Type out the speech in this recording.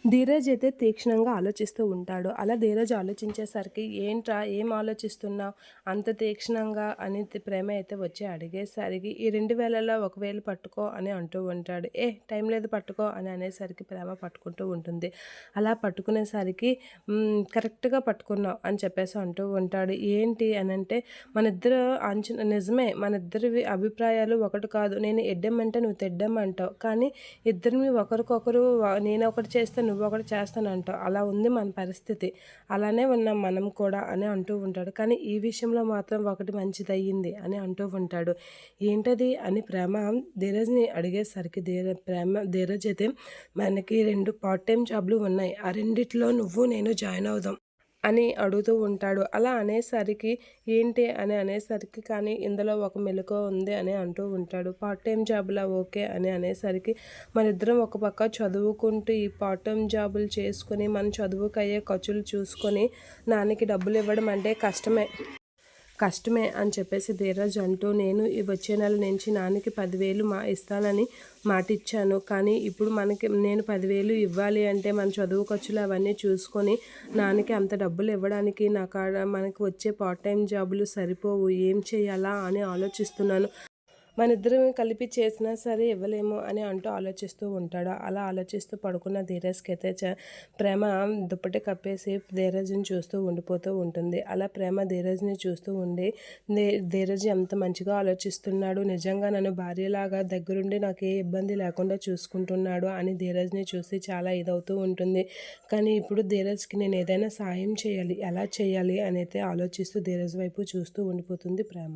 ధీరజ్ అయితే తీక్షణంగా ఆలోచిస్తూ ఉంటాడు. అలా ధీరజ్ ఆలోచించేసరికి, "ఏంట్రా ఏం ఆలోచిస్తున్నావు అంత తీక్షణంగా" అని ప్రేమ అయితే వచ్చి అడిగేసరికి, "ఈ 2000లో 1000 పట్టుకో" అని అంటూ ఉంటాడు. టైం లేదు పట్టుకో" అని అనేసరికి ప్రేమ పట్టుకుంటూ ఉంటుంది. అలా పట్టుకునేసరికి కరెక్ట్‌గా పట్టుకున్నావు అని చెప్పేసి అంటూ ఉంటాడు. ఏంటి అనంటే, "మనిద్దరు నిజమే మనిద్దరివి అభిప్రాయాలు ఒకటి కాదు. నేను ఎడ్డెమ్మంటే నువ్వు తెడ్డెమ్మంటావు. కానీ ఇద్దరిని ఒకరికొకరు నేనొకటి చేస్తే నువ్వొకటి చేస్తానంటావు. అలా ఉంది మన పరిస్థితి. అలానే ఉన్నాం మనం కూడా" అని అంటూ ఉంటాడు. కానీ ఈ విషయంలో మాత్రం ఒకటి మంచిదయ్యింది అని అంటూ ఉంటాడు. ఏంటది అని ప్రేమ ధీరజ్‌ని అడిగేసరికి ధీరజ్ అయితే, "మనకి 2 పార్ట్ టైమ్ జాబ్‌లు ఉన్నాయి. ఆ రెండిట్లో నువ్వు నేను జాయిన్ అవుదాం" అని అడుగుతూ ఉంటాడు. అలా అనేసరికి ఏంటి అని అనేసరికి కానీ ఇందులో ఒక మెళకువ ఉంది అని అంటూ ఉంటాడు. పార్ట్ టైమ్ జాబ్‌లా ఓకే అని అనేసరికి మనిద్దరం ఒక పక్క చదువుకుంటూ ఈ పార్ట్ టైమ్ జాబులు చేసుకొని మన చదువుకయ్యే ఖర్చులు చూసుకొని నాన్నకి డబ్బులు ఇవ్వడం అంటే కష్టమే అని చెప్పేసి ధీరజ్ అంటూ, "నేను ఈ వచ్చే నెల నుంచి నాన్నకి 10,000 ఇస్తానని మాటిచ్చాను. కానీ ఇప్పుడు నేను 10,000 ఇవ్వాలి అంటే మన చదువు ఖర్చులు అవన్నీ చూసుకొని నాన్నకి అంత డబ్బులు ఇవ్వడానికి నా కాడ మనకు వచ్చే పార్ట్ టైమ్ జాబులు సరిపోవు. ఏం చేయాలా అని ఆలోచిస్తున్నాను. మనిద్దరం కలిపి చేసినా సరే ఇవ్వలేము" అని అంటూ ఆలోచిస్తూ ఉంటాడు. అలా ఆలోచిస్తూ పడుకున్న ధీరజ్‌కైతే ప్రేమ దుప్పటి కప్పేసి ధీరజ్‌ని చూస్తూ ఉండిపోతూ ఉంటుంది. అలా ప్రేమ ధీరజ్‌ని చూస్తూ ఉండి, ధీరజ్ ఎంత మంచిగా ఆలోచిస్తున్నాడు, నిజంగా నన్ను భార్యలాగా దగ్గరుండి నాకు ఏ ఇబ్బంది లేకుండా చూసుకుంటున్నాడు అని ధీరజ్‌ని చూసి చాలా ఇదవుతూ ఉంటుంది. కానీ ఇప్పుడు ధీరజ్‌కి నేను ఏదైనా సాయం చేయాలి, ఎలా చేయాలి అనైతే ఆలోచిస్తూ ధీరజ్ వైపు చూస్తూ ఉండిపోతుంది ప్రేమ.